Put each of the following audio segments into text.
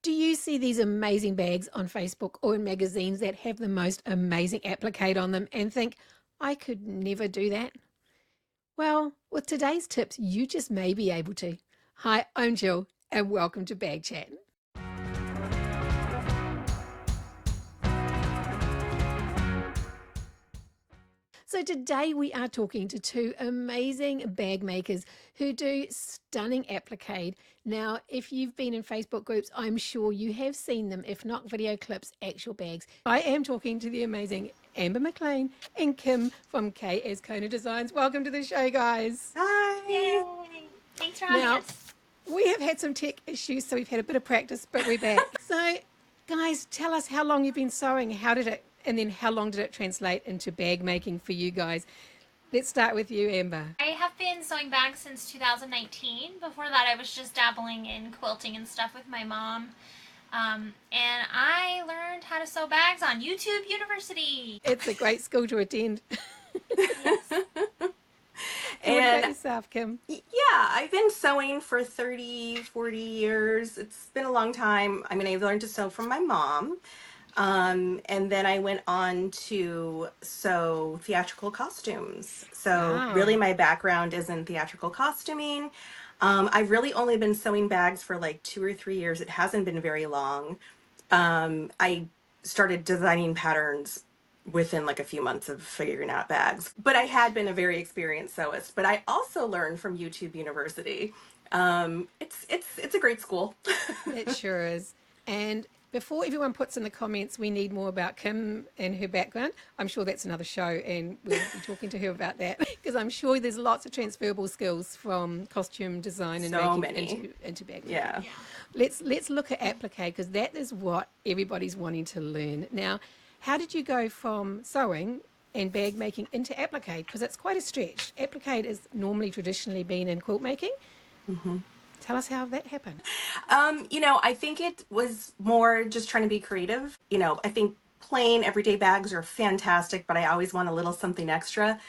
Do you see these amazing bags on Facebook or in magazines that have the most amazing applique on them and think, I could never do that? Well, with today's tips, you just may be able to. Hi, I'm Jill, and welcome to Bag Chat. So today we are talking to two amazing bag makers who do stunning applique. Now, if you've been in Facebook groups, I'm sure you have seen them, if not video clips, actual bags. I am talking to the amazing Amber McLean and Kim from KiteCo Designs. Welcome to the show, guys. Hi. Yay! Thanks for having us. We have had some tech issues, so we've had a bit of practice, but we're back. So, guys, tell us how long you've been sewing. And then how long did it translate into bag making for you guys? Let's start with you, Amber. I have been sewing bags since 2019. Before that, I was just dabbling in quilting and stuff with my mom. And I learned how to sew bags on YouTube University. It's a great school to attend. Yes. And what about yourself, Kim? Yeah, I've been sewing for 30, 40 years. It's been a long time. I mean, I've learned to sew from my mom. And then I went on to sew theatrical costumes. So really my background is in theatrical costuming. I've really only been sewing bags for like 2 or 3 years. It hasn't been very long. I started designing patterns within like a few months of figuring out bags. But I had been a very experienced sewist. But I also learned from YouTube University. It's a great school. It sure is. And before everyone puts in the comments, we need more about Kim and her background. I'm sure that's another show, and we'll be talking to her about that because I'm sure there's lots of transferable skills from costume design and So making many. into bag making. Yeah. Let's look at applique because that is what everybody's wanting to learn. Now, how did you go from sewing and bag making into applique? Because it's quite a stretch. Applique is normally traditionally been in quilt making. Mm-hmm. Tell us how that happened. I think it was more just trying to be creative. I think plain everyday bags are fantastic, but I always want a little something extra,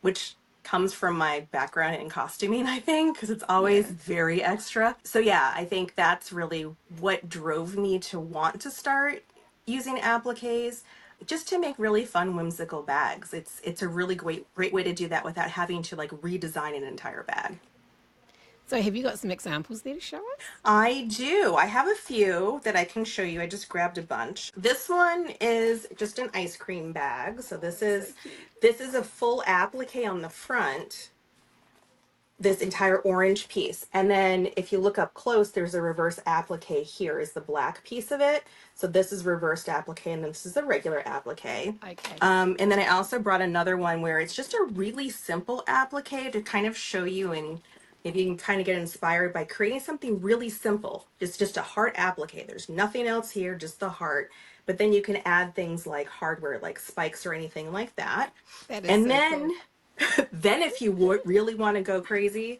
which comes from my background in costuming, I think, because it's always very extra. So yeah, I think that's really what drove me to want to start using appliques, just to make really fun, whimsical bags. It's a really great way to do that without having to like redesign an entire bag. So have you got some examples there to show us? I do. I have a few that I can show you. I just grabbed a bunch. This one is just an ice cream bag. So this is a full applique on the front, this entire orange piece. And then if you look up close, there's a reverse applique here is the black piece of it. So this is reversed applique and then this is a regular applique. Okay. And then I also brought another one where it's just a really simple applique to kind of show you, and maybe you can kind of get inspired by creating something really simple. It's just a heart applique. There's nothing else here, just the heart. But then you can add things like hardware, like spikes or anything like that. That is And so then, cool. then if you really want to go crazy,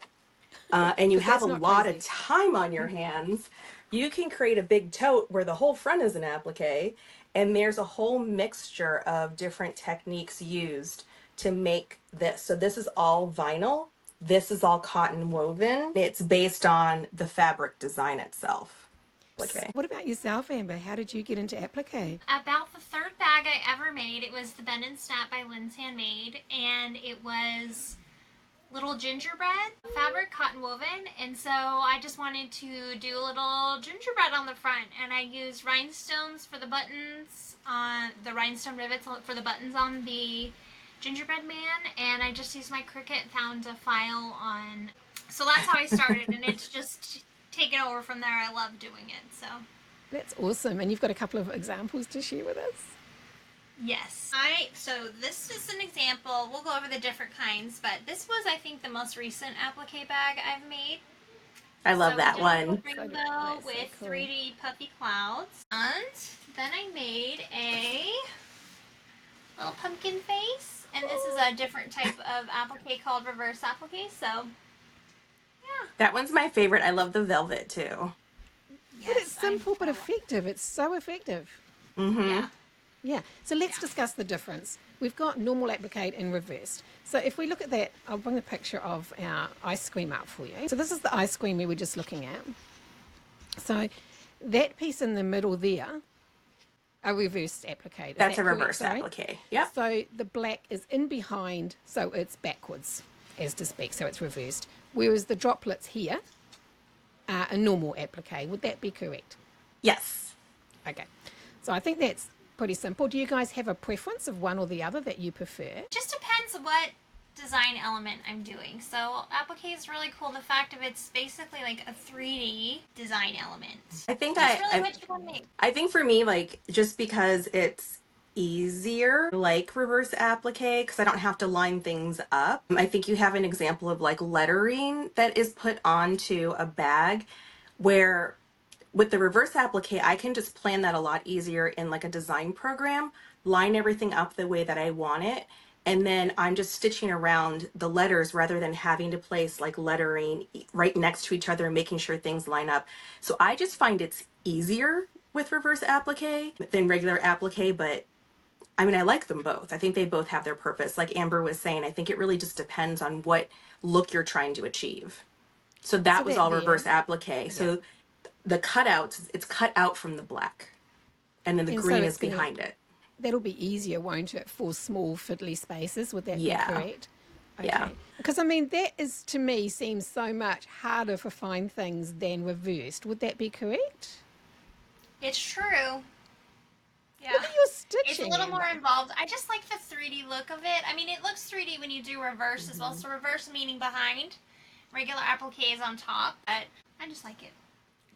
and you have a lot of time on your hands, you can create a big tote where the whole front is an applique, and there's a whole mixture of different techniques used to make this. So this is all vinyl. This is all cotton woven. It's based on the fabric design itself. Okay. What about yourself, Amber? How did you get into applique? About the third bag I ever made, it was the Bend and Snap by Lynn's Handmade, and it was little gingerbread fabric, cotton woven, and so I just wanted to do a little gingerbread on the front, and I used rhinestones for the buttons, the rhinestone rivets for the buttons on the gingerbread man, and I just used my Cricut, found a file on, so that's how I started, and it's just taken over from there. I love doing it. So That's awesome. And you've got a couple of examples to share with us? yes, so this is an example. We'll go over the different kinds, but this was, I think, the most recent applique bag I've made. I love So that we did a one. little So rainbow good. with So cool. 3D puffy clouds, and then I made a little pumpkin face, and this is a different type of applique called reverse applique. So yeah, That one's my favorite. I love the velvet too. But it's simple but effective. It's so effective. Mm-hmm. Yeah. Yeah. So let's discuss the difference. We've got normal applique and reversed. So if we look at that, I'll bring a picture of our ice cream up for you. So this is the ice cream we were just looking at. So that piece in the middle there, a reversed applique. Is That's that a correct? reverse Sorry. applique. Yep. So the black is in behind, so it's backwards, as to speak, so it's reversed. Whereas the droplets here are a normal applique. Would that be correct? Yes. Okay. So I think that's pretty simple. Do you guys have a preference of one or the other that you prefer? Just depends what design element I'm doing. So applique is really cool. The fact of it's basically like a 3D design element. I think It's really what you want to make. I think for me, like, just because it's easier, like reverse applique, because I don't have to line things up. I think you have an example of like lettering that is put onto a bag where with the reverse applique, I can just plan that a lot easier in like a design program, line everything up the way that I want it. And then I'm just stitching around the letters rather than having to place like lettering right next to each other and making sure things line up. So I just find it's easier with reverse applique than regular applique, but I mean, I like them both. I think they both have their purpose. Like Amber was saying, I think it really just depends on what look you're trying to achieve. So that was that all there, reverse applique. So the cutouts, it's cut out from the black, and then the and so green it's is behind it. that'll be easier, won't it, for small fiddly spaces? Would that Yeah. be correct? Okay. Yeah. Because I mean, that is to me seems so much harder for fine things than reversed. Would that be correct? It's true. Yeah. Look at your stitching. It's a little Amber. more involved. I just like the 3D look of it. I mean, it looks 3D when you do reverse as well. So reverse meaning behind. Regular applique is on top. But I just like it.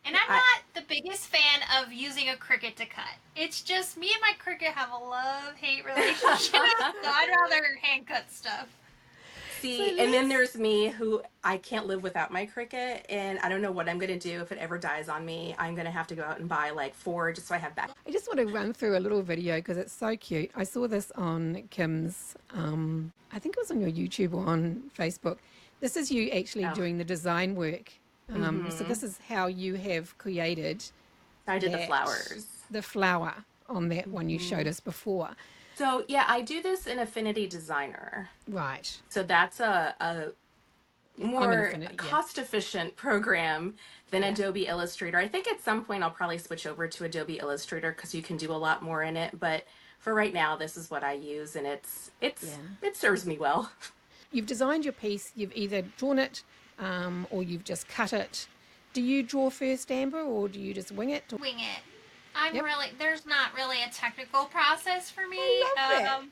And I'm not the biggest fan of using a Cricut to cut. It's just me and my Cricut have a love-hate relationship. So I'd rather hand cut stuff. See, and then there's me who I can't live without my Cricut, and I don't know what I'm going to do if it ever dies on me. I'm going to have to go out and buy like 4 just so I have back. I just want to run through a little video because it's so cute. I saw this on Kim's, I think it was on your YouTube or on Facebook. This is you actually doing the design work. So this is how you have created. I did the flowers. The flower on that one you showed us before. So yeah, I do this in Affinity Designer. Right. So that's a more Infinity, yeah. cost-efficient program than Adobe Illustrator. I think at some point I'll probably switch over to Adobe Illustrator because you can do a lot more in it. But for right now, this is what I use, and it serves me well. You've designed your piece. You've either drawn it or you've just cut it. Do you draw first, Amber, or do you just wing it? Wing it. There's not really a technical process for me. I love that.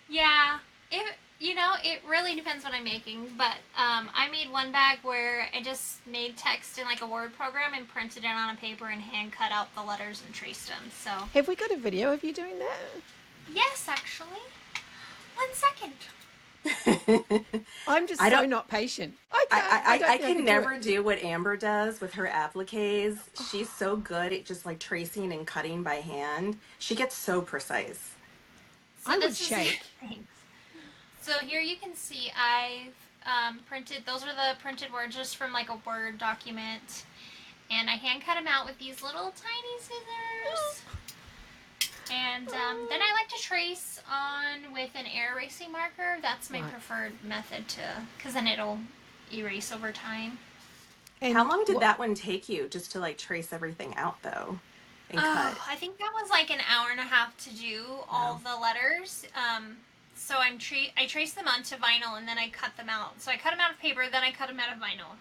Yeah. It really depends what I'm making, but I made one bag where I just made text in like a Word program and printed it on a paper and hand cut out the letters and traced them. So Have we got a video of you doing that? yes, actually. 1 second. I'm just so not patient. I can never do what Amber does with her appliques. She's so good at just like tracing and cutting by hand. She gets so precise. So I would shake. So here you can see I've printed, those are the printed words just from like a Word document. And I hand cut them out with these little tiny scissors. And then I like to trace on with an air erasing marker. That's my preferred method because then it'll erase over time. And how long did that one take you just to like trace everything out though? And cut? I think that was like an hour and a half to do all the letters. So I trace them onto vinyl and then I cut them out. So I cut them out of paper, then I cut them out of vinyl.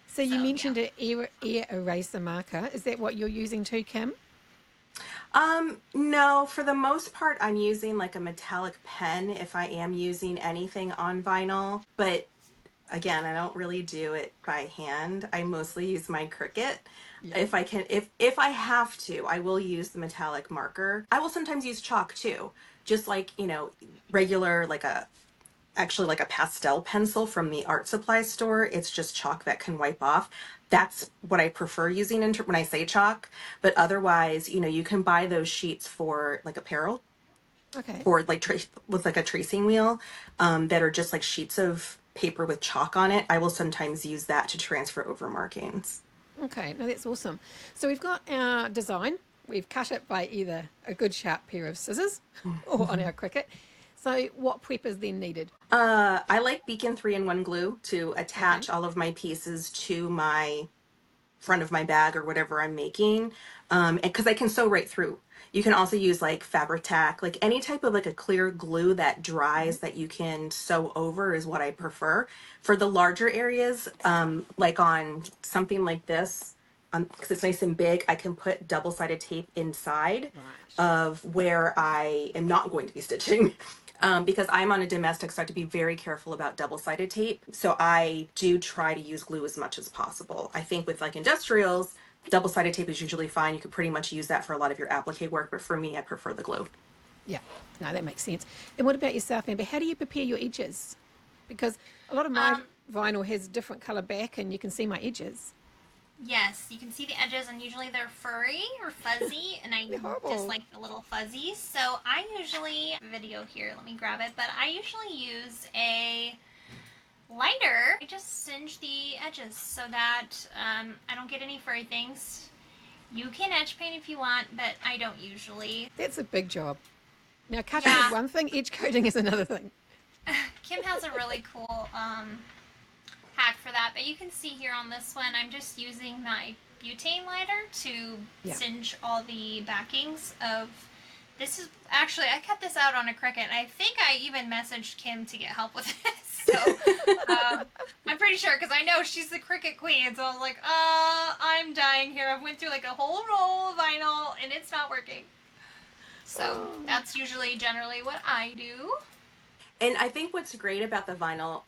So you mentioned an air eraser marker. Is that what you're using too, Kim? No, for the most part, I'm using like a metallic pen if I am using anything on vinyl. But again, I don't really do it by hand. I mostly use my Cricut. Yeah. If I can, if I have to, I will use the metallic marker. I will sometimes use chalk too. Just like, regular, actually like a pastel pencil from the art supply store. It's just chalk that can wipe off. That's what I prefer using when I say chalk. But otherwise, you can buy those sheets for like apparel. Okay. Or like with like a tracing wheel that are just like sheets of paper with chalk on it. I will sometimes use that to transfer over markings. Okay, no, that's awesome. So we've got our design. We've cut it by either a good sharp pair of scissors or on our Cricut. So what prep is then needed? I like Beacon 3-in-1 glue to attach all of my pieces to my front of my bag or whatever I'm making. And because I can sew right through. You can also use like fabric tack, like any type of like a clear glue that dries that you can sew over is what I prefer. For the larger areas, like on something like this, because it's nice and big, I can put double-sided tape inside Right. of where I am not going to be stitching. Because I'm on a domestic, so I have to be very careful about double-sided tape. So I do try to use glue as much as possible. I think with like industrials, double-sided tape is usually fine. You could pretty much use that for a lot of your applique work, but for me, I prefer the glue. Yeah, no, that makes sense. And what about yourself, Amber? How do you prepare your edges? Because a lot of my vinyl has different color back, and you can see my edges. Yes, you can see the edges, and usually they're furry or fuzzy, and I horrible. dislike the little fuzzies. So I usually, video here, let me grab it, but I usually use a lighter. I just singe the edges so that I don't get any furry things. You can edge paint if you want, but I don't usually. That's a big job. Now, cutting Yeah. is one thing, edge coating is another thing. Kim has a really cool hack for that, but you can see here on this one, I'm just using my butane lighter to singe all the backings of. This is actually, I cut this out on a Cricut, and I think I even messaged Kim to get help with this. So I'm pretty sure, because I know she's the Cricut queen. So I was like, I'm dying here. I went through like a whole roll of vinyl, and it's not working. So that's usually generally what I do. And I think what's great about the vinyl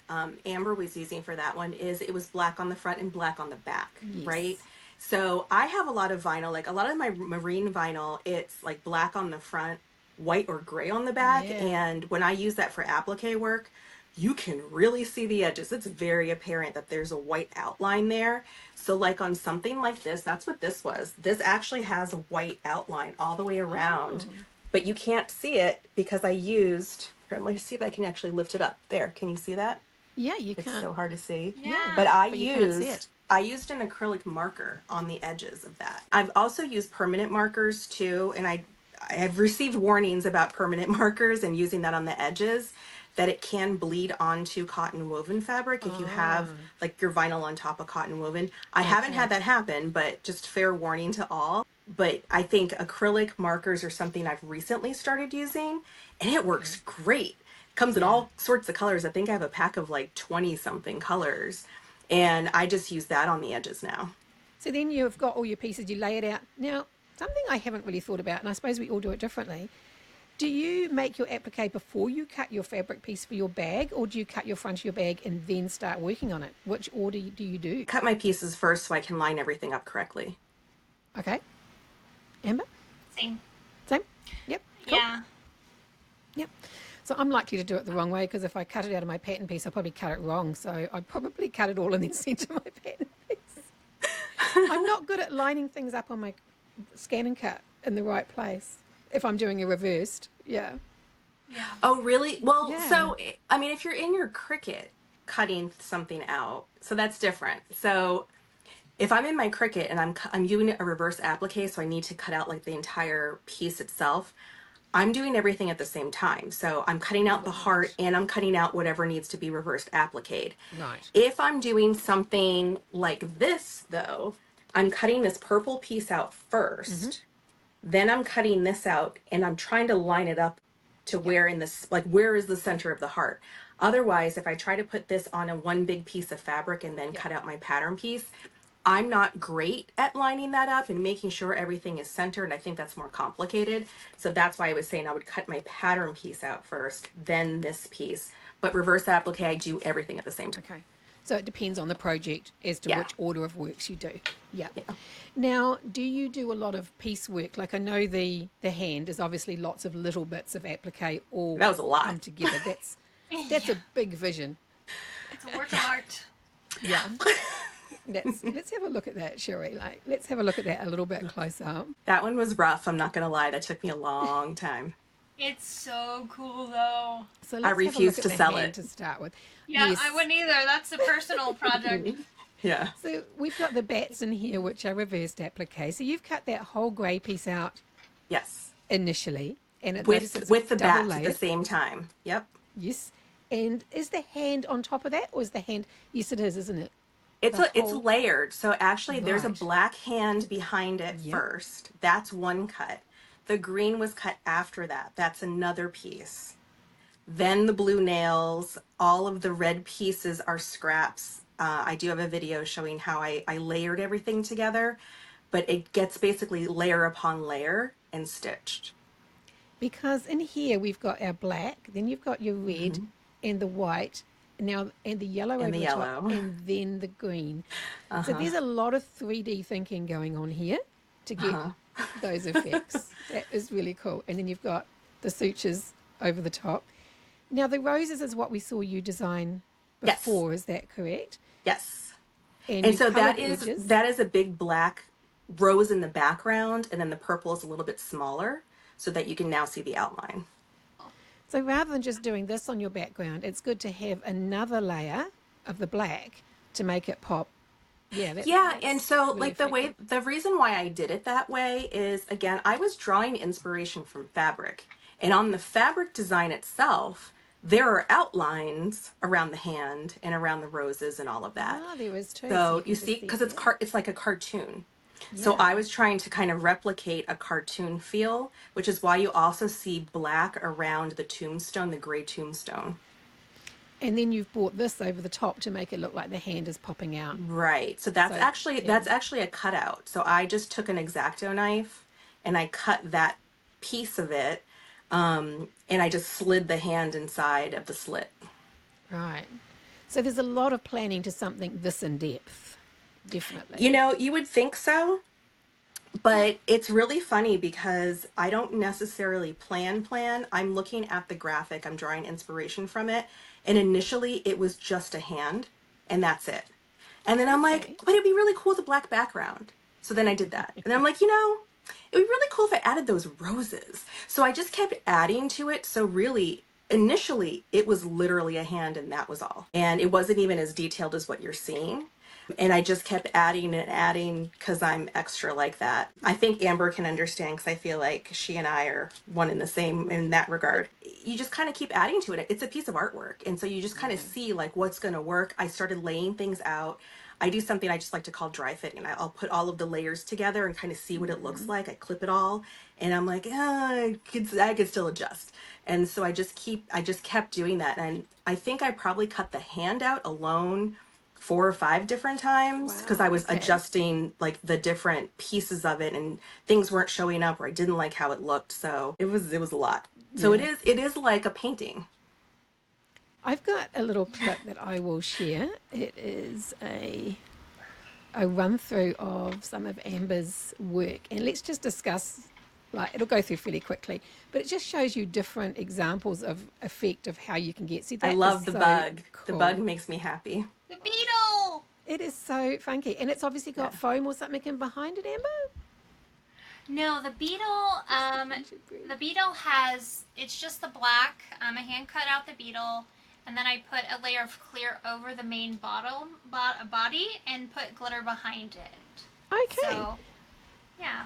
Amber was using for that one is it was black on the front and black on the back, right? So I have a lot of vinyl, like a lot of my marine vinyl, it's like black on the front, white or gray on the back. Yeah. And when I use that for applique work, you can really see the edges. It's very apparent that there's a white outline there. So like on something like this, that's what this was. This actually has a white outline all the way around, but you can't see it because I used, let me see if I can actually lift it up. There, can you see that? Yeah, you It's can't. so hard to see. Yeah. But you can't see it. I used an acrylic marker on the edges of that. I've also used permanent markers too, and I have received warnings about permanent markers and using that on the edges that it can bleed onto cotton woven fabric if you have like your vinyl on top of cotton woven. I haven't had that happen, but just fair warning to all. But I think acrylic markers are something I've recently started using, and it works great. Comes in all sorts of colors. I think I have a pack of like 20 something colors, and I just use that on the edges now. So then you've got all your pieces, you lay it out. Now, something I haven't really thought about, and I suppose we all do it differently. Do you make your applique before you cut your fabric piece for your bag, or do you cut your front of your bag and then start working on it? Which order do you do? Cut my pieces first so I can line everything up correctly. Okay. Amber? Same. Same? Yep. Cool. Yeah. Yep. So I'm likely to do it the wrong way because if I cut it out of my pattern piece, I'll probably cut it wrong. So I'd probably cut it all and then send to my pattern piece. I'm not good at lining things up on my scan and cut in the right place if I'm doing a reversed. Yeah. Oh, really? Well, Yeah. so, I mean, if you're in your Cricut cutting something out, so that's different. So if I'm in my Cricut and I'm doing a reverse applique, so I need to cut out like the entire piece itself, I'm doing everything at the same time. So I'm cutting out the heart and I'm cutting out whatever needs to be reversed appliqued. Right. If I'm doing something like this, though, I'm cutting this purple piece out first. Then I'm cutting this out and I'm trying to line it up to where in this, like where is the center of the heart? Otherwise, if I try to put this on a one big piece of fabric and then cut out my pattern piece, I'm not great at lining that up and making sure everything is centered. And I think that's more complicated. So that's why I was saying I would cut my pattern piece out first, then this piece. But reverse applique, I do everything at the same time. Okay. So it depends on the project as to Yeah. which order of works you do. Yeah. Now, do you do a lot of piecework? Like I know the hand is obviously lots of little bits of applique all That was a lot. come together. That's a big vision. It's a work of art. Yeah. Let's have a look at that, shall we? Like, let's have a look at that a little bit closer. That one was rough. I'm not going to lie. That took me a long time. It's so cool though. So I let's refuse have a look to at the sell hand it. to start with. Yeah, Yes. I wouldn't either. That's a personal project. Yeah. So we've got the bats in here, which are reversed applique. So you've cut that whole grey piece out Yes. initially, and With the double bats at the layered. same time. Yep. Yes. And is the hand on top of that, or is the hand? Yes, it is, isn't it? It's The it's whole, layered. So actually there's a right. black hand behind it Yep. first. That's one cut. The green was cut after that. That's another piece. Then the blue nails, all of the red pieces are scraps. I do have a video showing how I layered everything together, but it gets basically layer upon layer and stitched. Because in here we've got our black, then you've got your red Hmm. and the white, now and the yellow And over the the top, yellow. and then the green. So Uh-huh. there's a lot of 3D thinking going on here to get Uh-huh. those effects. That is really cool. And then you've got the sutures over the top. Now the roses is what we saw you design Yes. before, is that correct? Yes. And And you've so colored that the is edges. that is a big black rose in the background, and then the purple is a little bit smaller so that you can now see the outline. So rather than just doing this on your background, it's good to have another layer of the black to make it pop. Yeah, Yeah, and that's so really like the effective. way the reason why I did it that way is again, I was drawing inspiration from fabric. And on the fabric design itself, there are outlines around the hand and around the roses and all of that. Ah, there is too. So So you you can see, just see because there. it's like a cartoon. So Yeah. I was trying to kind of replicate a cartoon feel, which is why you also see black around the tombstone, the gray tombstone. And then you've brought this over the top to make it look like the hand is popping out. Right. So So, yeah. that's actually a cutout. So I just took an X-Acto knife and I cut that piece of it, and I just slid the hand inside of the slit. Right. So there's a lot of planning to something this in depth. You Definitely. know, you would think so, but it's really funny because I don't necessarily plan. I'm looking at the graphic, I'm drawing inspiration from it, and initially it was just a hand and that's it. And then I'm like, Okay. but it'd be really cool with a black background. So then I did that. And I'm like, you know, it would be really cool if I added those roses. So I just kept adding to it. So really, initially, it was literally a hand and that was all. And it wasn't even as detailed as what you're seeing. And I just kept adding and adding because I'm extra like that. I think Amber can understand because I feel like she and I are one in the same in that regard. You just kind of keep adding to it. It's a piece of artwork. And so you just kind of see like what's going to work. I started laying things out. I do something I just like to call dry fitting. I'll put all of the layers together and kind of see what it looks like. I clip it all and I'm like, I could still adjust. And so I just kept doing that. And I think I probably cut the hand out alone 4 or 5 different times because I Wow. was Okay. adjusting like the different pieces of it and things weren't showing up or I didn't like how it looked. So it was a lot. So Yeah. it is like a painting. I've got a little clip that I will share. It is a run through of some of Amber's work. And let's just discuss, like, it'll go through fairly quickly, but it just shows you different examples of effect of how you can get. See, I that is love the so bug. The bug cool. makes me happy. The beetle! It is so funky. And it's obviously Yeah. got foam or something in behind it, Amber? No, Just the gingerbread. the beetle has, it's just the black. I hand cut out the beetle, and then I put a layer of clear over the main body and put glitter behind it. Okay. So, yeah.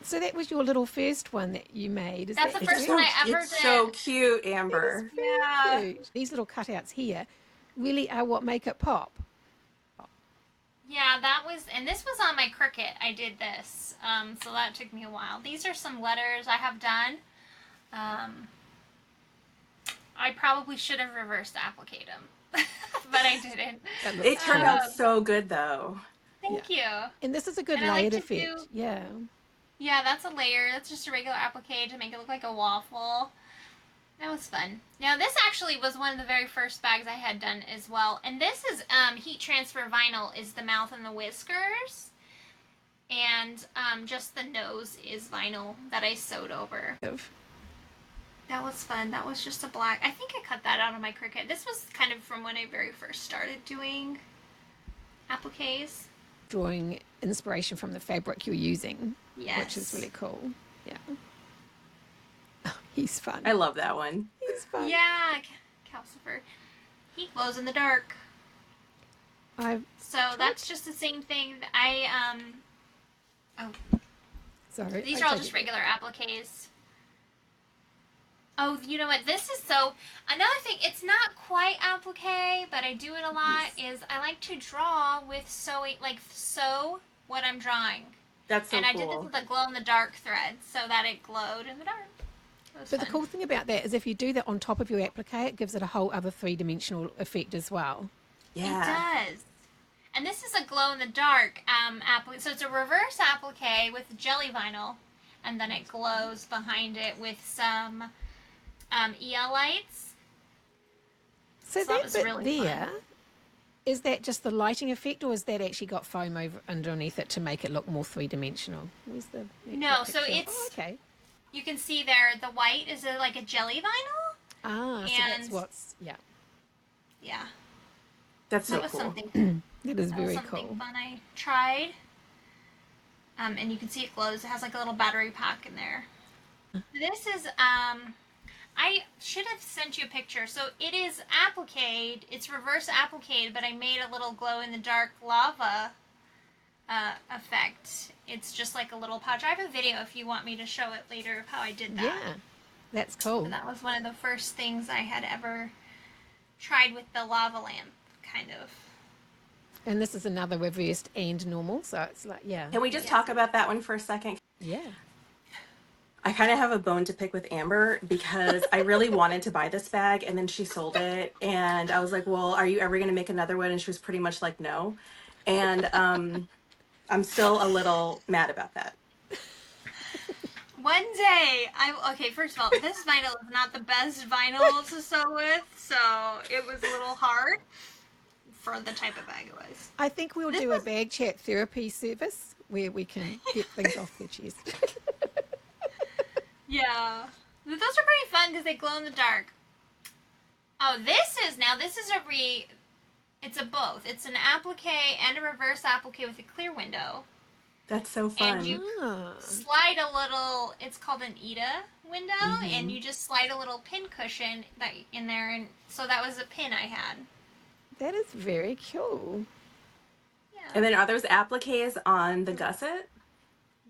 So that was your little first one that you made. Is That's that the It's first one correct? so I ever it's so did. cute, It is Amber. Yeah. very cute. These little cutouts here really are what make it pop. Yeah, that was, and this was on my Cricut. I did this, so that took me a while. These are some letters I have done. I probably should have reversed appliqued them, but I didn't. That looks It turned out cute. so good though. Yeah. Thank you. And this is a good And I like layered to effect. do, Yeah. yeah, that's a layer. That's just a regular applique to make it look like a waffle. That was fun. Now this actually was one of the very first bags I had done as well. And this is heat transfer vinyl is the mouth and the whiskers. And just the nose is vinyl that I sewed over. That was fun. That was just a black. I think I cut that out of my Cricut. This was kind of from when I very first started doing appliques. Drawing inspiration from the fabric you're using, Yes. which is really cool. Yeah. Oh, he's fun. I love that one. He's fun. Yeah, Calcifer. He glows in the dark. So that's just the same thing. Oh, Sorry. these I are all take just it. regular appliques. Oh, you know what? This is so. Another thing, it's not quite applique, but I do it a lot. Yes. Is I like to draw with sewing, like sew what I'm drawing. That's so And I did this cool. with a glow in the dark thread so that it glowed in the dark. It was But the fun. cool thing about that is if you do that on top of your applique, it gives it a whole other three-dimensional effect as well. It Yeah. does. And this is a glow in the dark applique. So it's a reverse applique with jelly vinyl, and then it glows behind it with some EL lights. So So that that was bit really there, fun. is that just the lighting effect, or has that actually got foam over underneath it to make it look more three-dimensional? Where's the No, so picture? Oh, it's, okay. you can see there, the white is like a jelly vinyl. Ah, so that's And what's, yeah, yeah, That's that so was cool. something. that is That was very something cool. fun I tried. And you can see it glows. It has like a little battery pack in there. This is I should have sent you a picture. So it is appliqued. It's reverse appliqued, but I made a little glow in the dark lava effect. It's just like a little pouch. I have a video if you want me to show it later of how I did that. Yeah, that's cool. And that was one of the first things I had ever tried with the lava lamp, kind of. And this is another reversed and normal, so it's like, yeah, Can we just Yeah. talk about that one for a second? yeah. I kind of have a bone to pick with Amber because I really wanted to buy this bag and then she sold it. And I was like, well, are you ever going to make another one? And she was pretty much like, no. And I'm still a little mad about that. One day, okay. First of all, this vinyl is not the best vinyl to sew with, so it was a little hard for the type of bag it was. I think we'll This do a was, bag chat therapy service where we can get things off their chest. yeah. Those are pretty fun because they glow in the dark. Oh, this is it's a both. It's an applique and a reverse applique with a clear window. That's so And fun. you Ah, slide a little, it's called an Ida window, and Hmm. you just slide a little pin cushion that in there, and so that was a pin I had. that is very cool. Yeah. And then are those appliques on the gusset?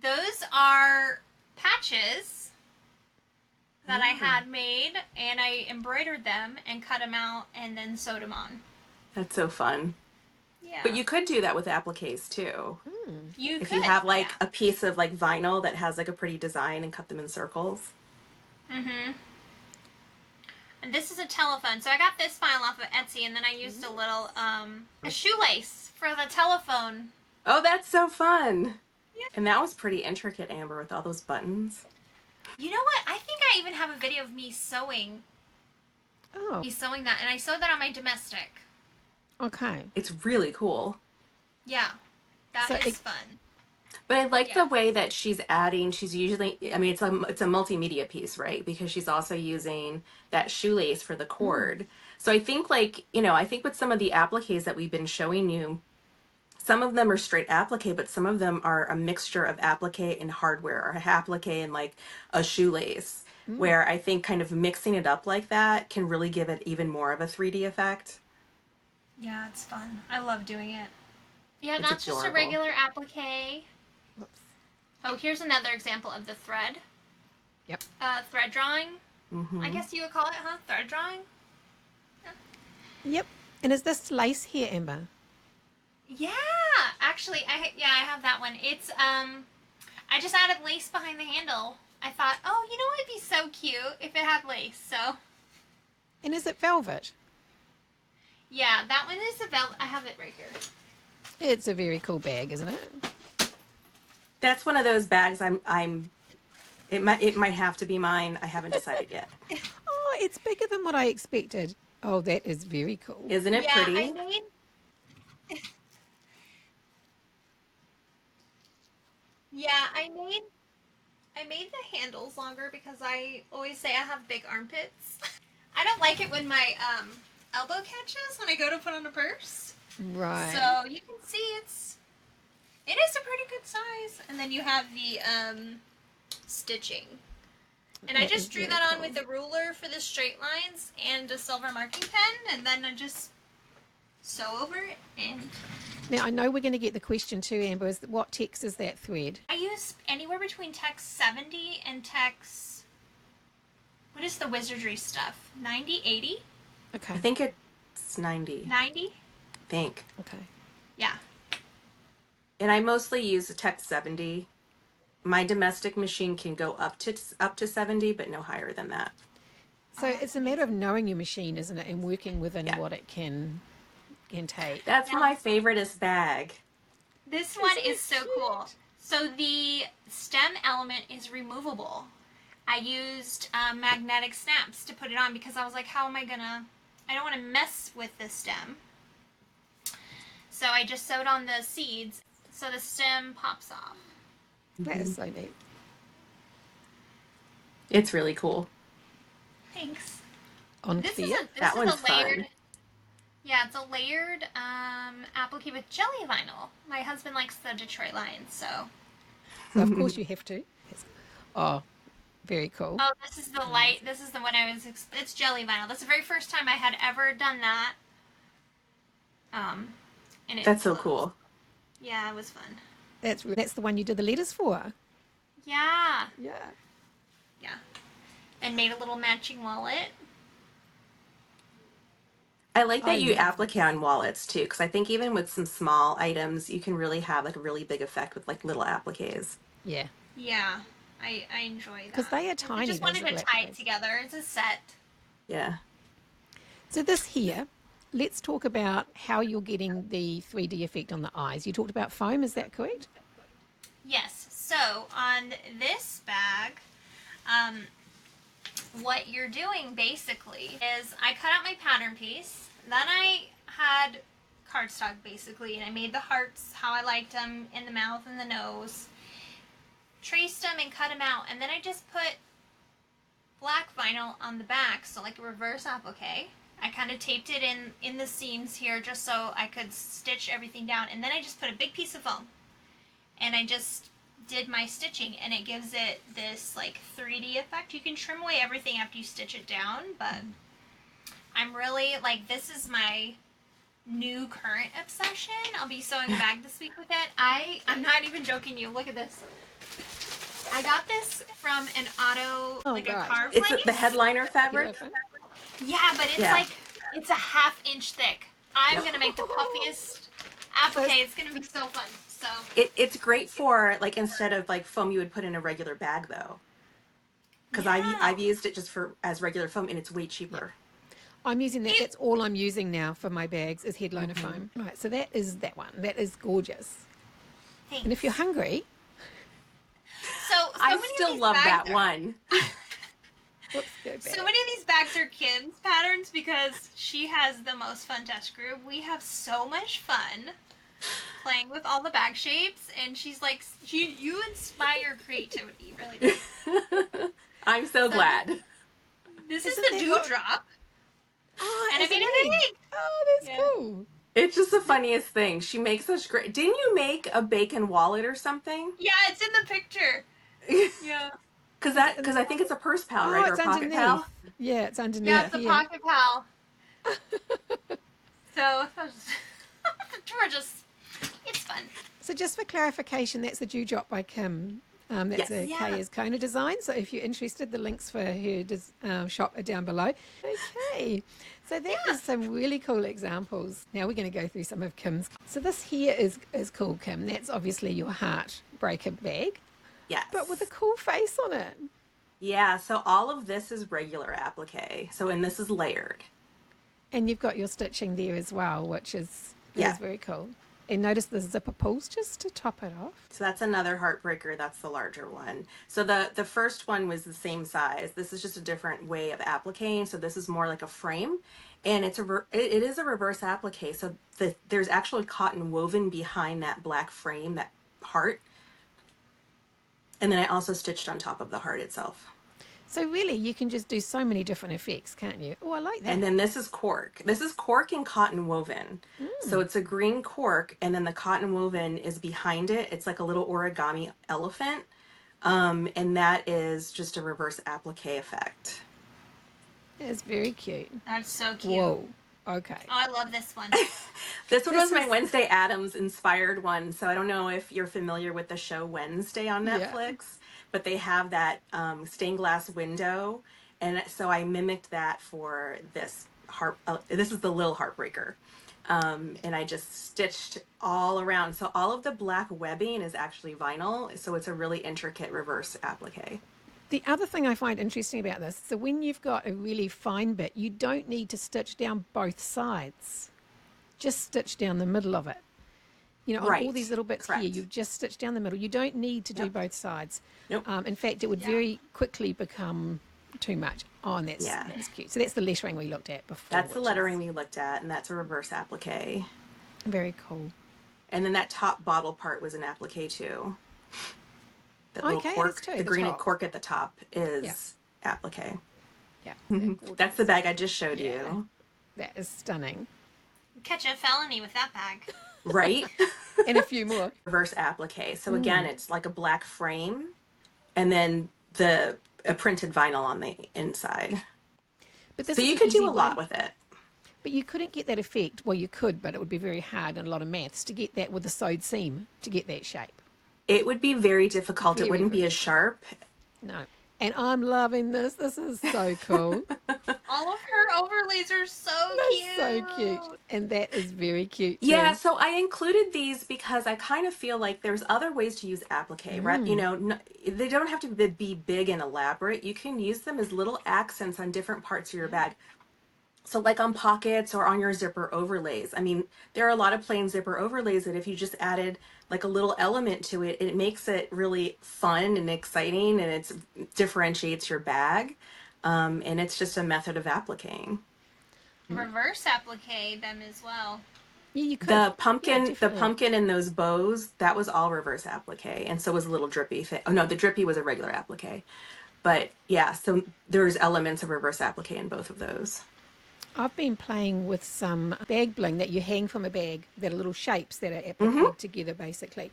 Those are patches that I Oh, had made, and I embroidered them and cut them out and then sewed them on. that's so fun. Yeah. But you could do that with appliques too. You If you could, have like yeah. a piece of like vinyl that has like a pretty design and cut them in circles. Mm-hmm. And this is a telephone. So I got this file off of Etsy, and then I used a little, a shoelace for the telephone. Oh, that's so fun. Yeah. And that was pretty intricate, Amber, with all those buttons. You know what? I think I even have a video of Oh, me sewing that, and I sewed that on my domestic. okay. It's really cool. Yeah, that So is it, fun. But I like the Yeah. way that she's adding, she's usually, I mean, it's a multimedia piece, right? Because she's also using that shoelace for the cord. So I think like, I think with some of the appliques that we've been showing you, some of them are straight applique, but some of them are a mixture of applique and hardware, or applique and like a shoelace, where I think kind of mixing it up like that can really give it even more of a 3D effect. Yeah, it's fun. I love doing it. Yeah, It's that's just a adorable. regular applique. whoops. Oh, here's another example of the thread. Yep. Thread drawing. I Hmm. guess you would call it, huh? Thread drawing? Yep. And is this lace here, Amber? Yeah, actually, I have that one. It's I just added lace behind the handle. I thought, oh, you know, it'd be so cute if it had lace. So And is it velvet? yeah, that one is a velvet. I have it right here. It's a very cool bag, isn't it? That's one of those bags it might have to be mine. I haven't decided yet. Oh, it's bigger than what I expected. Oh, that is very cool. Isn't it Yeah, pretty? yeah, I made the handles longer because I always say I have big armpits. I don't like it when my elbow catches when I go to put on a purse. Right. So you can see it is a pretty good size. And then you have the stitching. And I That just is drew very that on cool. with a ruler for the straight lines and a silver marking pen, and then I just sew over it. And Now, I know we're going to get the question too, Amber, is what text is that thread? I use anywhere between text 70 and text what is the wizardry stuff? 90, 80? Okay. I think it's 90. 90? I think. Okay. Yeah. And I mostly use a Tech 70. My domestic machine can go up to 70, but no higher than that. So it's a matter of knowing your machine, isn't it, and working within Yeah. what it can take. That's Yeah. my favoriteest bag. This one Isn't is it so cute? cool. So the stem element is removable. I used magnetic snaps to put it on because I was like, how am I gonna, I don't want to mess with the stem. So I just sewed on the seeds so the stem pops off. That is so neat. It's really cool. Thanks. On This clear. is a That one's layered. fun. Yeah, it's a layered applique with jelly vinyl. My husband likes the Detroit Lions, so. So of course you have to. Yes. Oh, very cool. Oh, this is the light. This is the one I was. It's jelly vinyl. That's the very first time I had ever done that. And it That's so flows. cool. Yeah, it was fun. That's the one you did the letters for. Yeah, Yeah. yeah. And made a little matching wallet. I like that I you love applique on wallets too, because I think even with some small items, you can really have like a really big effect with like little appliques. Yeah. Yeah, I enjoy that. 'Cause they are I tiny, just those wanted to little tie it appliques. together. It's a set. Yeah. So this here, let's talk about how you're getting the 3D effect on the eyes. You talked about foam, is that correct? Yes. So on this bag, what you're doing basically is I cut out my pattern piece. Then I had cardstock basically, and I made the hearts how I liked them in the mouth and the nose. Traced them and cut them out, and then I just put black vinyl on the back, so like a reverse applique. I kind of taped it in the seams here just so I could stitch everything down, and then I just put a big piece of foam, and I just did my stitching, and it gives it this like 3D effect. You can trim away everything after you stitch it down, but I'm really like, this is my new current obsession. I'll be sewing a bag this week with it. I'm not even joking you. Look at this. I got this from an auto, Oh, like God. a carve It's place. the headliner fabric. Yeah, but it's Yeah. like, it's a ½ inch thick. I'm going to make the puffiest applique. It's going to be so fun. So It's great for like instead of like foam you would put in a regular bag though. Because Yeah. I've used it just for as regular foam and it's way cheaper. I'm using that. That's all I'm using now for my bags is headliner foam. Right, so that is that one. That is gorgeous. thanks. And if you're hungry, so I many of still these love bags that one. whoops, go back. So many of these bags are Kim's patterns because she has the most fun test group. We have so much fun playing with all the bag shapes, and she's like, you inspire creativity, really do. I'm so glad. This Isn't is the that dewdrop, Oh, and I it's made an an egg. egg. Oh, that's Yeah. cool. It's just the funniest thing. She makes such great. Didn't you make a bacon wallet or something? Yeah, it's in the picture. Yeah. Because I think it's a purse pal, Oh, right? Or it's a pocket underneath. pal. Yeah, it's underneath Yeah, it's a here. pocket pal. So, we're just, it's fun. So just for clarification, that's a dewdrop by Kim. That's Yes. a Yeah. Kay is Kona design. So if you're interested, the links for her shop are down below. Okay, so that is some really cool examples. Now we're going to go through some of Kim's. So this here is cool, Kim. That's obviously your heartbreaker bag, Yes. but with a cool face on it. Yeah, so all of this is regular applique. So, and this is layered. And you've got your stitching there as well, which is Yeah. very cool. And notice the zipper pulls just to top it off. So that's another heartbreaker. That's the larger one. So the first one was the same size. This is just a different way of appliquing. So this is more like a frame, and it is a reverse applique. So there's actually cotton woven behind that black frame, that heart. And then I also stitched on top of the heart itself. So really, you can just do so many different effects, can't you? Oh, I like that. And then this is cork. This is cork and cotton woven. So it's a green cork, and then the cotton woven is behind it. It's like a little origami elephant. And that is just a reverse applique effect. It's very cute. That's so cute. Whoa. Okay. Oh, I love this one. This one This was my is- Wednesday Addams inspired one. So I don't know if you're familiar with the show Wednesday on Yeah. Netflix, but they have that stained glass window, And so I mimicked that for this heart. This is the little heartbreaker. And I just stitched all around. So all of the black webbing is actually vinyl. So it's a really intricate reverse applique. The other thing I find interesting about this, so when you've got a really fine bit, you don't need to stitch down both sides. Just stitch down the middle of it. You know, on all these Right. little bits here, Correct. you've just stitched down the middle. You don't need to do Yep. both sides. Nope. In fact, it would Yeah. very quickly become too much. Oh, and Yeah. that's cute. So that's the lettering we looked at before. That's the which lettering is we looked at, and that's a reverse applique. very cool. And then that top bottle part was an applique too. That little Okay, cork, that's true. the The green top. cork at the top Yeah. is applique. Yeah. That's the bag I just showed Yeah. you. That is stunning. Catch a felony with that bag. Right? And a few more. Reverse applique. So again, it's like a black frame and then a printed vinyl on the inside. But So this is you an could easy do a lot way. with it. But you couldn't get that effect. Well, you could, but it would be very hard and a lot of maths to get that with a sewed seam to get that shape. It would be very difficult. It Very, wouldn't be very as sharp. No. And I'm loving this. This is so cool. All of her overlays are so cute. So cute. And that is very cute too. Yeah, so I included these because I kind of feel like there's other ways to use applique, right? You know, they don't have to be big and elaborate. You can use them as little accents on different parts of your bag. So like on pockets or on your zipper overlays. I mean, there are a lot of plain zipper overlays that if you just added like a little element to it, it makes it really fun and exciting, and it differentiates your bag. And it's just a method of appliquing. Reverse applique them as well. Yeah, you could. The Yeah, pumpkin, the definitely. pumpkin and those bows, that was all reverse applique, and so was a little drippy thing. Oh no, the drippy was a regular applique. But yeah, so there's elements of reverse applique in both of those. I've been playing with some bag bling that you hang from a bag that are little shapes that are Mm-hmm. appliqued together basically.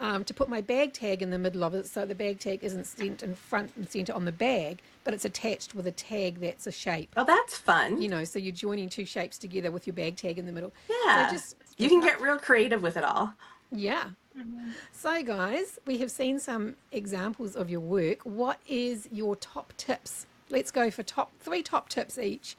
To put my bag tag in the middle of it so the bag tag isn't sent in front and center on the bag, but it's attached with a tag that's a shape. Oh, that's fun. You know, so you're joining two shapes together with your bag tag in the middle. Yeah, So just you can get real creative with it all. yeah. So guys, we have seen some examples of your work. What is your top tips? Let's go for three top tips each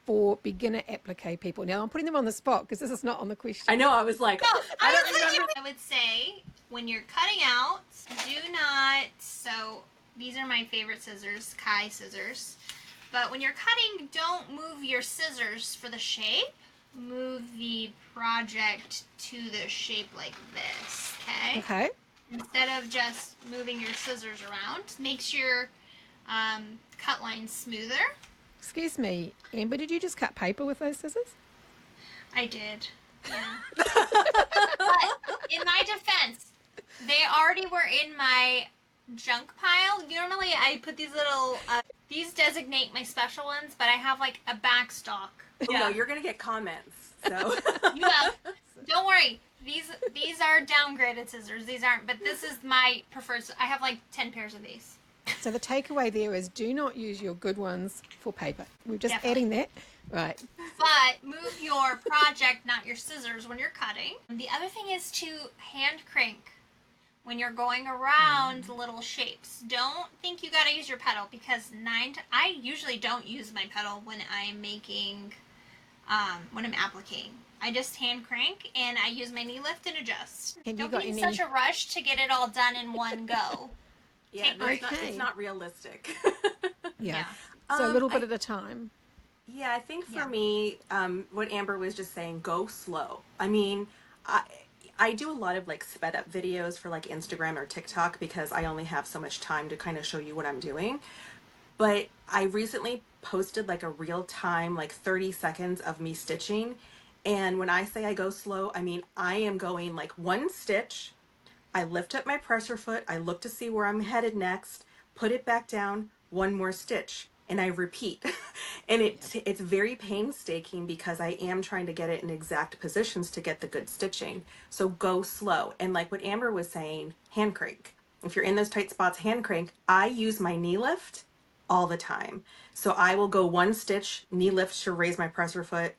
for beginner applique people. Now I'm putting them on the spot because this is not on the question. I know. I was like, I don't remember. I would say when you're cutting out, do not. So these are my favorite scissors, Kai scissors. But when you're cutting, don't move your scissors for the shape. Move the project to the shape like this, okay? Okay. Instead of just moving your scissors around. Makes your cut lines smoother. Excuse me, Amber, did you just cut paper with those scissors? I did. Yeah. But in my defense, they already were in my junk pile. Normally I put these little, these designate my special ones, but I have like a back stock. Oh, no, you're gonna get comments. So You will. Don't worry. These are downgraded scissors. These aren't, but this is my preferred. I have like 10 pairs of these. So the takeaway there is do not use your good ones for paper. We're just Definitely. adding that. Right. But move your project, not your scissors, when you're cutting. The other thing is to hand crank when you're going around little shapes. Don't think you gotta use your pedal because I usually don't use my pedal when I'm making, when I'm appliquing. I just hand crank and I use my knee lift and adjust. And you Don't got be in any- such a rush to get it all done in one go. yeah, no, Okay. it's not realistic. Yeah. Yeah. So a little bit I- at a time. Yeah, I think for Yeah. me, what Amber was just saying, go slow. I mean, I do a lot of like sped up videos for like Instagram or TikTok because I only have so much time to kind of show you what I'm doing. But I recently posted like a real time, like 30 seconds of me stitching. And when I say I go slow, I mean, I am going like one stitch. I lift up my presser foot. I look to see where I'm headed next, put it back down, one more stitch, and I repeat. And it's very painstaking because I am trying to get it in exact positions to get the good stitching. So go slow. And like what Amber was saying, hand crank. If you're in those tight spots, hand crank. I use my knee lift all the time. So I will go one stitch, knee lift to raise my presser foot,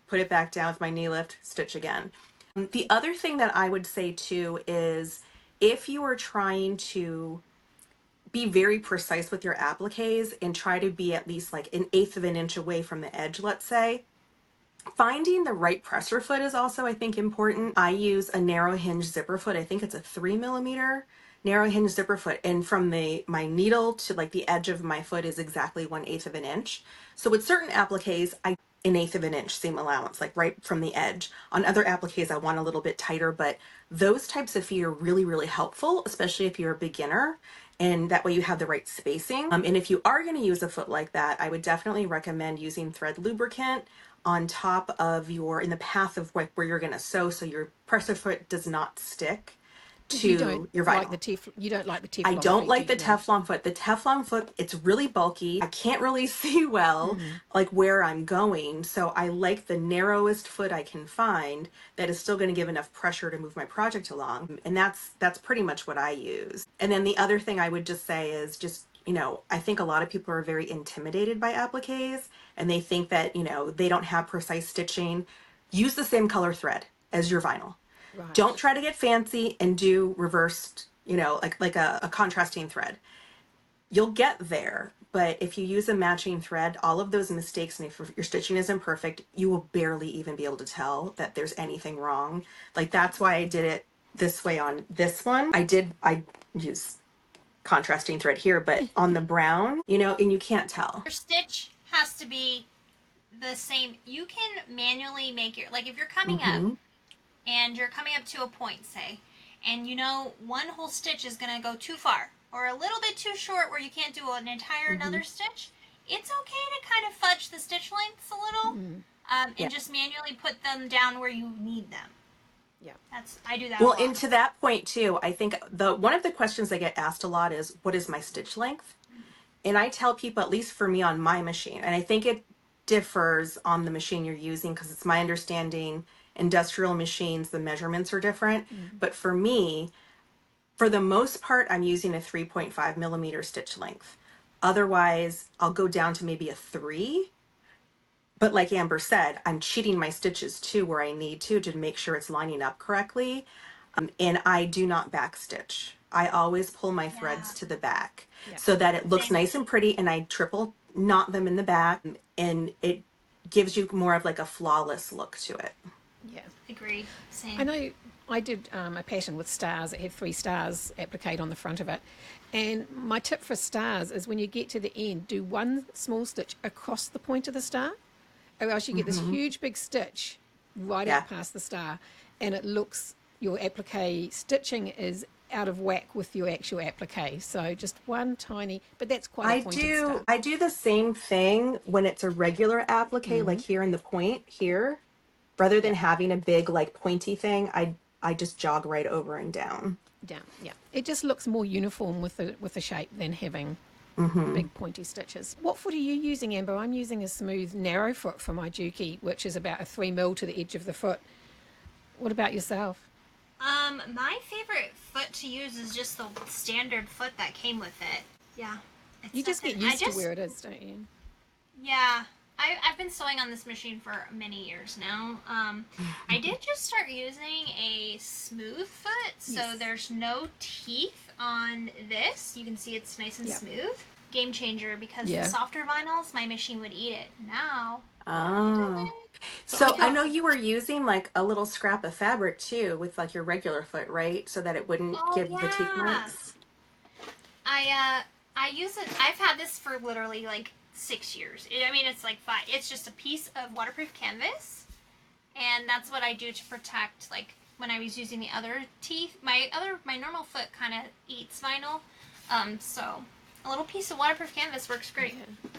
put it back down with my knee lift, stitch again. The other thing that I would say too is if you are trying to be very precise with your appliques and try to be at least like an eighth of an inch away from the edge, let's say. Finding the right presser foot is also, I think, important. I use a narrow hinge zipper foot. I think it's a 3 millimeter narrow hinge zipper foot. And from my needle to like the edge of my foot is exactly 1/8 of an inch. So with certain appliques, I 1/8 of an inch seam allowance, like right from the edge. On other appliques, I want a little bit tighter, but those types of feet are really, really helpful, especially if you're a beginner. And that way you have the right spacing. And if you are going to use a foot like that, I would definitely recommend using thread lubricant on top of in the path of where you're going to sew, so your presser foot does not stick Because you to don't your like vinyl. you don't like the I Teflon don't feet, do like the you now? Teflon foot. The Teflon foot, it's really bulky. I can't really see well, like where I'm going. So I like the narrowest foot I can find that is still going to give enough pressure to move my project along. And that's pretty much what I use. And then the other thing I would just say is just, I think a lot of people are very intimidated by appliques and they think that, they don't have precise stitching. Use the same color thread as your vinyl. Right. Don't try to get fancy and do reversed, like a contrasting thread. You'll get there, but if you use a matching thread, all of those mistakes, and if your stitching isn't perfect, you will barely even be able to tell that there's anything wrong. Like that's why I did it this way on this one. I use contrasting thread here, but on the brown, and you can't tell. Your stitch has to be the same. You can manually make your, like if you're coming up Mm-hmm. and you're coming up to a point, say, and one whole stitch is going to go too far or a little bit too short where you can't do an entire Mm-hmm. another stitch, it's okay to kind of fudge the stitch lengths a little, Yeah. and just manually put them down where you need them. Yeah. I do that Well, a lot. and to that point too, I think one of the questions I get asked a lot is, what is my stitch length? And I tell people, at least for me on my machine, and I think it differs on the machine you're using because it's my understanding industrial machines, the measurements are different. But for me, for the most part, I'm using a 3.5 millimeter stitch length. Otherwise, I'll go down to maybe a 3. But like Amber said, I'm cheating my stitches too where I need to make sure it's lining up correctly. And I do not back stitch. I always pull my threads Yeah. to the back Yeah. so that it looks Same. nice and pretty, and I triple knot them in the back, and it gives you more of like a flawless look to it. Yeah. Agreed. Same. I know I did a pattern with stars. It had 3 stars appliqued on the front of it. And my tip for stars is when you get to the end, do one small stitch across the point of the star, or else you get this huge big stitch right Yeah. out past the star, and it looks, your applique stitching is out of whack with your actual applique. So just one tiny, but that's quite a pointed star. I do the same thing when it's a regular applique, like here in the point here, rather than Yeah, having a big like pointy thing. I just jog right over and down. down. Yeah, it just looks more uniform with the shape than having big pointy stitches. What foot are you using, Amber? I'm using a smooth narrow foot for my Juki, which is about a 3 mil to the edge of the foot. What about yourself? My favorite foot to use is just the standard foot that came with it. Yeah. You just get used to where it is, don't you? Yeah. I've been sewing on this machine for many years now. I did just start using a smooth foot, so Yes. there's no teeth on this. You can see it's nice and Yeah. smooth. Game changer, because Yeah. the softer vinyls, my machine would eat it. Now, Oh. So I know you were using like a little scrap of fabric too with like your regular foot, right? So that it wouldn't oh give the teeth yeah, marks. I use it. I've had this for literally like 6 years. It's like 5. It's just a piece of waterproof canvas, and that's what I do to protect. Like when I was using the other teeth, my normal foot kind of eats vinyl. So a little piece of waterproof canvas works great. Yeah.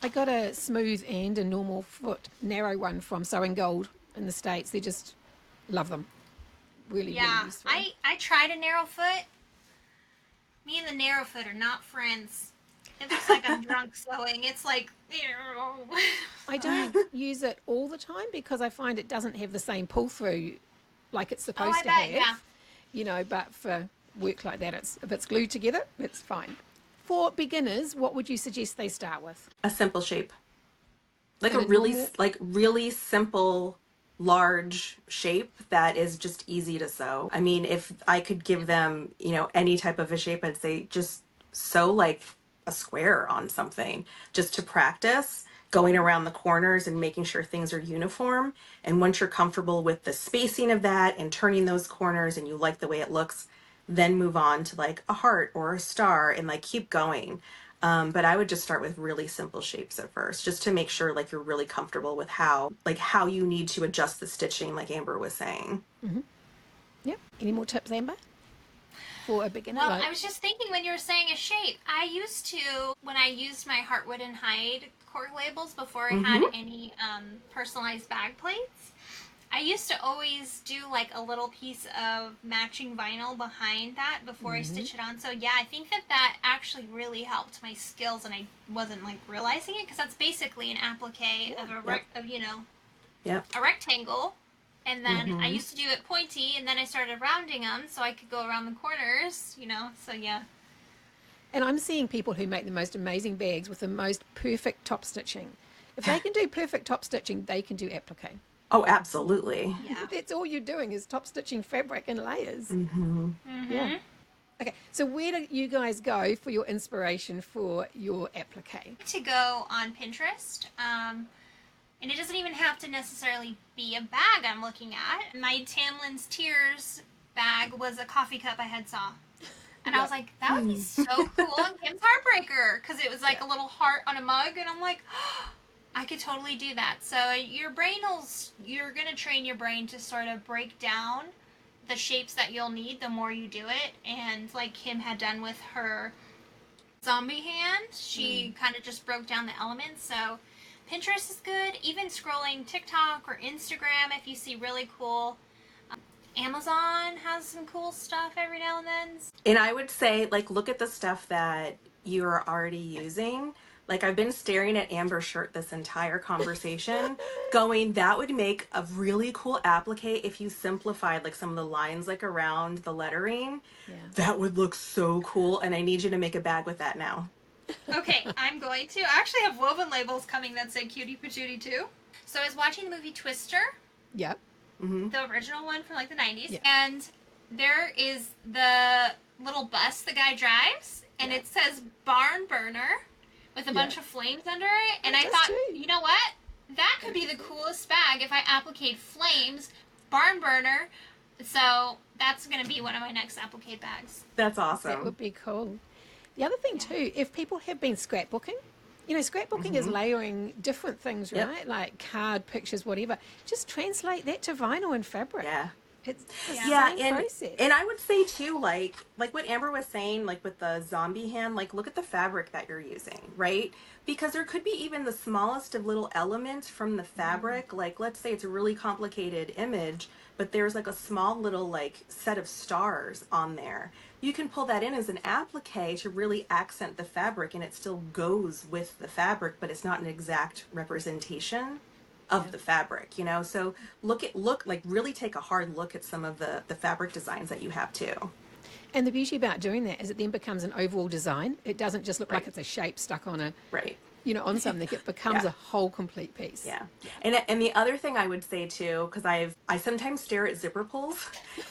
I got a smooth and a normal foot, narrow one from Sewing Gold in the States. They just love them. Really, Yeah, really useful. I tried a narrow foot. Me and the narrow foot are not friends. It looks like I'm drunk sewing. It's like, ew. I don't use it all the time because I find it doesn't have the same pull through like it's Oh, supposed I to bet, have. yeah. But for work like that, if it's glued together, it's fine. For beginners, what would you suggest they start with? A simple shape. Like And a a really normal- really simple large shape that is just easy to sew. I mean, if I could give them, any type of a shape, I'd say just sew like a square on something just to practice going around the corners and making sure things are uniform. And once you're comfortable with the spacing of that and turning those corners and you like the way it looks, then move on to like a heart or a star and like keep going. But I would just start with really simple shapes at first, just to make sure like you're really comfortable with how you need to adjust the stitching, like Amber was saying. Yep. Any more tips, Amber? For a beginner? Well, I was just thinking when you were saying a shape, I used to, when I used my Heartwood and Hide cork labels before I had any personalized bag plates, I used to always do like a little piece of matching vinyl behind that before I stitch it on. So yeah, I think that actually really helped my skills, and I wasn't like realizing it, because that's basically an applique of a rectangle. And then I used to do it pointy, and then I started rounding them so I could go around the corners, so yeah. And I'm seeing people who make the most amazing bags with the most perfect top stitching. If they can do perfect top stitching, they can do applique. Oh, absolutely. Yeah. That's all you're doing is top stitching fabric and layers. Yeah. Okay, so where do you guys go for your inspiration for your applique? To go on Pinterest, and it doesn't even have to necessarily be a bag I'm looking at. My Tamlin's Tears bag was a coffee cup I had saw. And I was like, that would be so cool on Kim's Heartbreaker, because it was like a little heart on a mug, and I'm like, oh, I could totally do that. So you're going to train your brain to sort of break down the shapes that you'll need the more you do it. And like Kim had done with her zombie hand, she kind of just broke down the elements. So Pinterest is good. Even scrolling TikTok or Instagram, if you see really cool. Amazon has some cool stuff every now and then. And I would say, like, look at the stuff that you're already using. Like, I've been staring at Amber's shirt this entire conversation, going, that would make a really cool applique if you simplified, like, some of the lines, like, around the lettering. Yeah. That would look so cool, and I need you to make a bag with that now. Okay, I'm going to. I actually have woven labels coming that say Cutie Patootie too. So I was watching the movie Twister. Yep. The original one from like the 90s. And there is the little bus the guy drives, and it says barn burner with a bunch of flames under it. And I thought, you know what? That could be the coolest bag if I appliqued flames, barn burner. So that's going to be one of my next applique bags. That's awesome. That would be cool. The other thing too, if people have been scrapbooking, scrapbooking is layering different things, right? Like card, pictures, whatever. Just translate that to vinyl and fabric. Yeah. It's the same process. And I would say too, like what Amber was saying, like with the zombie hand, like look at the fabric that you're using, right? Because there could be even the smallest of little elements from the fabric. Like let's say it's a really complicated image, but there's like a small little like set of stars on there. You can pull that in as an applique to really accent the fabric, and it still goes with the fabric, but it's not an exact representation of the fabric, So really take a hard look at some of the fabric designs that you have too. And the beauty about doing that is it then becomes an overall design. It doesn't just look like it's a shape stuck on on something. It becomes a whole complete piece. Yeah. And the other thing I would say too, because I sometimes stare at zipper pulls,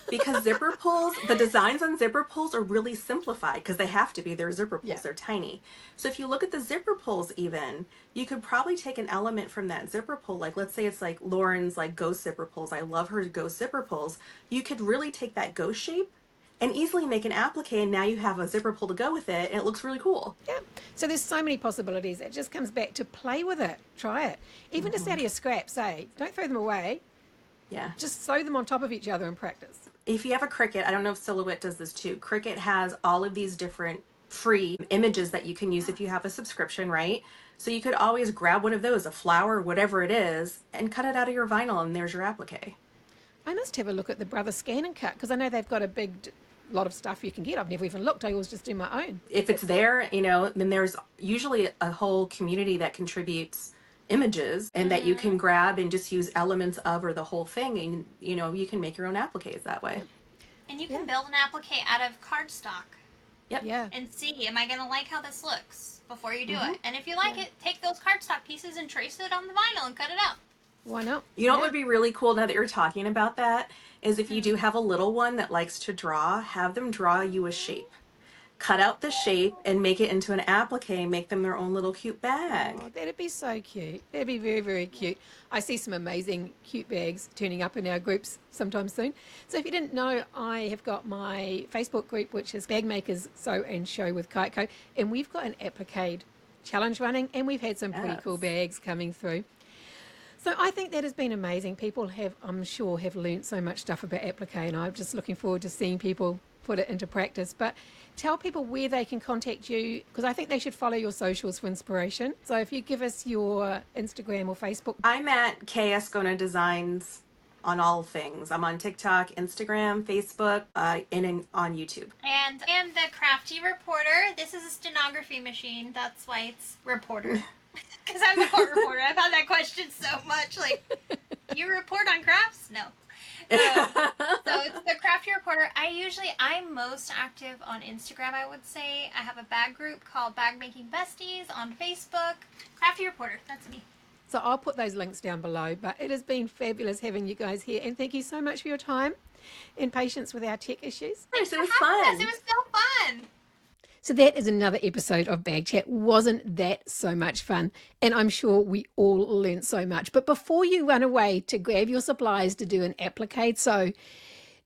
because zipper pulls, the designs on zipper pulls are really simplified because they have to be. They're zipper pulls. They're tiny. So if you look at the zipper pulls even, you could probably take an element from that zipper pull. Like let's say it's like Lauren's like ghost zipper pulls. I love her ghost zipper pulls. You could really take that ghost shape and easily make an applique, and now you have a zipper pull to go with it, and it looks really cool. Yeah. So there's so many possibilities. It just comes back to play with it. Try it. Even just out of your scraps, don't throw them away. Yeah. Just sew them on top of each other and practice. If you have a Cricut, I don't know if Silhouette does this too. Cricut has all of these different free images that you can use if you have a subscription, right? So you could always grab one of those, a flower, whatever it is, and cut it out of your vinyl, and there's your applique. I must have a look at the Brother Scan and Cut, because I know they've got a big lot of stuff you can get. I've never even looked. I always just do my own. If it's there, then there's usually a whole community that contributes images and that you can grab and just use elements of or the whole thing, and you can make your own appliques that way. And you can build an applique out of cardstock. Yep. Yeah. And see, am I going to like how this looks before you do it? And if you like it, take those cardstock pieces and trace it on the vinyl and cut it out. Why not? You know what would be really cool now that you're talking about that is if you do have a little one that likes to draw, have them draw you a shape. cut out the shape and make it into an applique, make them their own little cute bag. Oh, that'd be so cute. That'd be very, very cute. I see some amazing cute bags turning up in our groups sometime soon. So if you didn't know, I have got my Facebook group, which is Bag Makers Sew and Show with KiteCo, and we've got an applique challenge running, and we've had some pretty cool bags coming through. So I think that has been amazing. People have, I'm sure, have learnt so much stuff about applique, and I'm just looking forward to seeing people put it into practice. But tell people where they can contact you, because I think they should follow your socials for inspiration. So if you give us your Instagram or Facebook. I'm at KS Designs on all things. I'm on TikTok, Instagram, Facebook, and on YouTube. And I am the crafty reporter. This is a stenography machine. That's why it's reporter. Because I'm the court reporter. I've had that question so much. Like, you report on crafts? No. So it's the crafty reporter. I'm most active on Instagram, I would say. I have a bag group called Bag Making Besties on Facebook. Crafty reporter, that's me. So I'll put those links down below. But it has been fabulous having you guys here. And thank you so much for your time and patience with our tech issues. It was fun. It was so fun. So that is another episode of Bag Chat. Wasn't that so much fun? And I'm sure we all learned so much. But before you run away to grab your supplies to do an applique sew,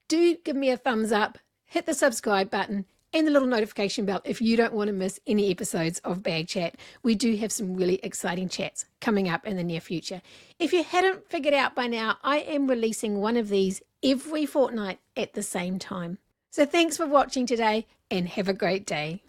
do give me a thumbs up, hit the subscribe button and the little notification bell if you don't want to miss any episodes of Bag Chat. We do have some really exciting chats coming up in the near future. If you hadn't figured out by now, I am releasing one of these every fortnight at the same time. So thanks for watching today and have a great day.